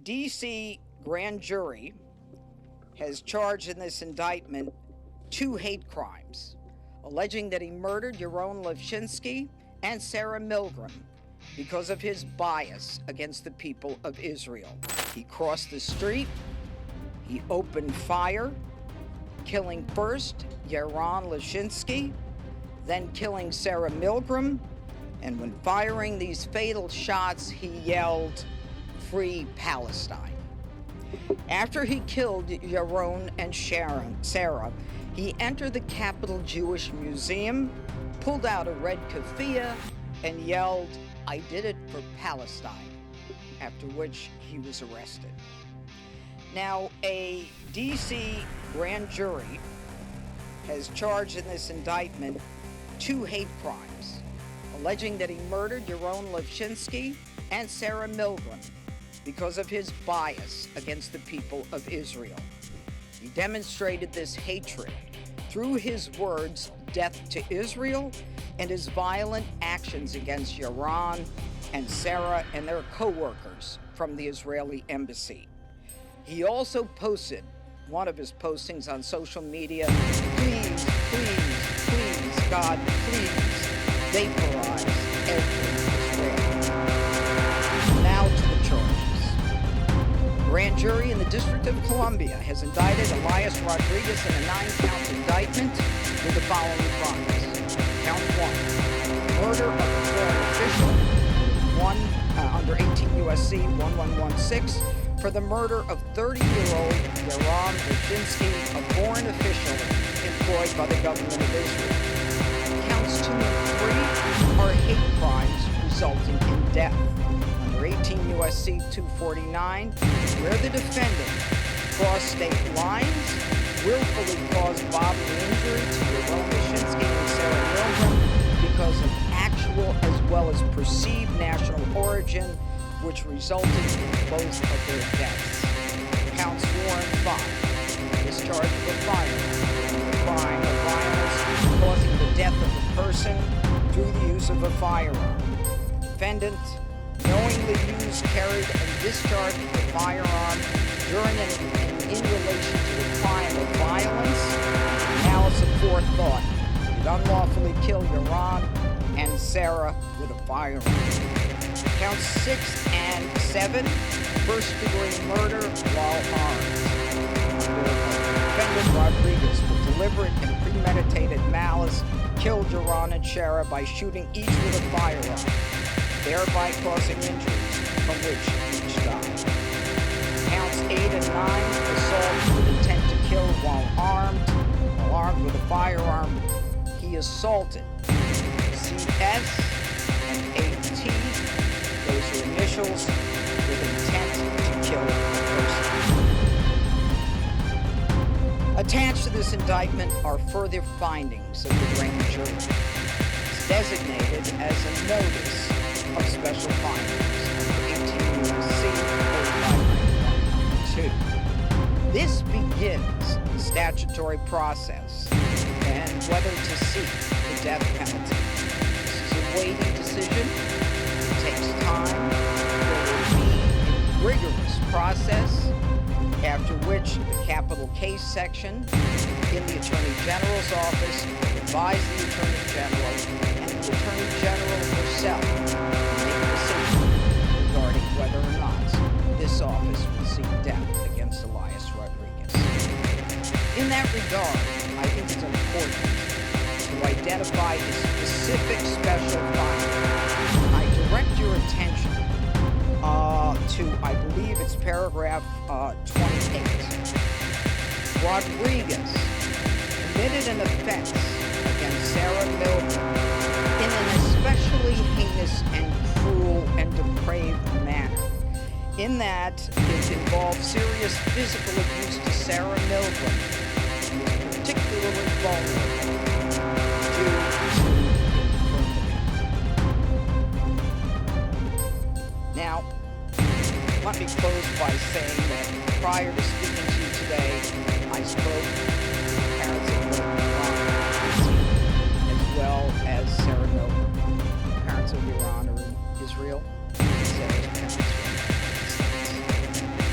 D.C. grand jury has charged in this indictment 2 hate crimes, alleging that he murdered Yaron Levchinsky and Sarah Milgram because of his bias against the people of Israel. He crossed the street, he opened fire, killing first Yaron Levchinsky, then killing Sarah Milgram, and when firing these fatal shots, he yelled, "Free Palestine." After he killed Yaron and Sarah, he entered the Capitol Jewish Museum, pulled out a red keffiyeh, and yelled, "I did it for Palestine," after which he was arrested. Now, a D.C. grand jury has charged in this indictment 2 hate crimes, alleging that he murdered Yaron Levchinsky and Sarah Milgram because of his bias against the people of Israel. He demonstrated this hatred through his words, "Death to Israel," and his violent actions against Yaron and Sarah and their co-workers from the Israeli embassy. He also posted one of his postings on social media, "Please, please, please, God, please, vaporize every Israeli." Now to the charges. The grand jury in the District of Columbia has indicted Elias Rodriguez in a 9-count indictment with the following crimes. Count 1, murder of a foreign official, under 18 U.S.C. 1116, for the murder of 30-year-old Yaron Levchinsky, a foreign official employed by the government of Israel. Counts 2 and 3 are hate crimes resulting in death, under 18 U.S.C. 249, where the defendant crossed state lines, willfully caused bodily injury to Yaron Levchinsky and Sarah Milgram because of actual as well as perceived national origin, which resulted in both of their deaths. Counts 4 and 5. Discharge of a firearm, the crime of violence causing the death of a person through the use of a firearm. Defendant knowingly used, carried, and discharged the firearm during and in relation to the crime of violence, malice of forethought. Did unlawfully kill Yaron and Sarah with a firearm. Counts 6 and 7, first-degree murder while armed. Defendant Rodriguez, with deliberate and premeditated malice, killed Yaron and Sarah by shooting each with a firearm, thereby causing injuries, from which each died. Counts 8 and 9, assault with intent to kill while armed with a firearm. He assaulted CS and AT, those are initials, with intent to kill a person. Attached to this indictment are further findings of the grand jury. It's designated as a notice of special findings under 18 U.S.C. 4591. This begins the statutory process and whether to seek the death penalty. This is a weighty decision. It takes time. There will be a rigorous process, after which the capital case section in the Attorney General's office will advise the Attorney General, and the Attorney General herself will make a decision regarding whether or not this office will seek death against Elias Rodriguez. In that regard, I think it's important to identify the specific special finding. I direct your attention to, I believe it's paragraph 28. Rodriguez committed an offense against Sarah Milgram in an especially heinous and cruel and depraved manner, in that it involved serious physical abuse to Sarah Milgram, who was particularly vulnerable due to infirmity. Now, let me close by saying that prior to speaking to you today, I spoke to parents of Yaron, as well as Sarah Milgram. Parents of Yaron are in Israel, Sarah's parents are in the United States.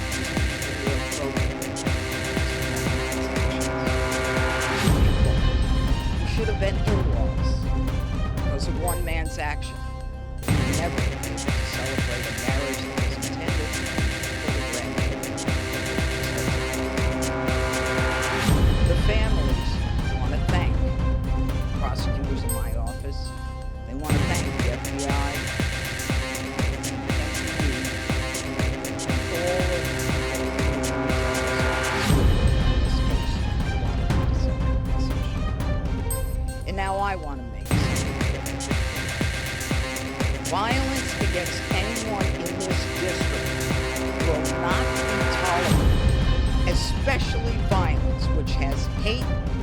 especially violence, which has hate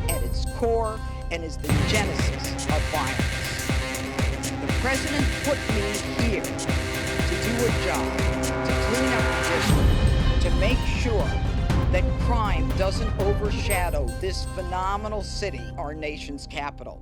at its core and is the genesis of violence. The president put me here to do a job, to clean up the district, to make sure that crime doesn't overshadow this phenomenal city, our nation's capital.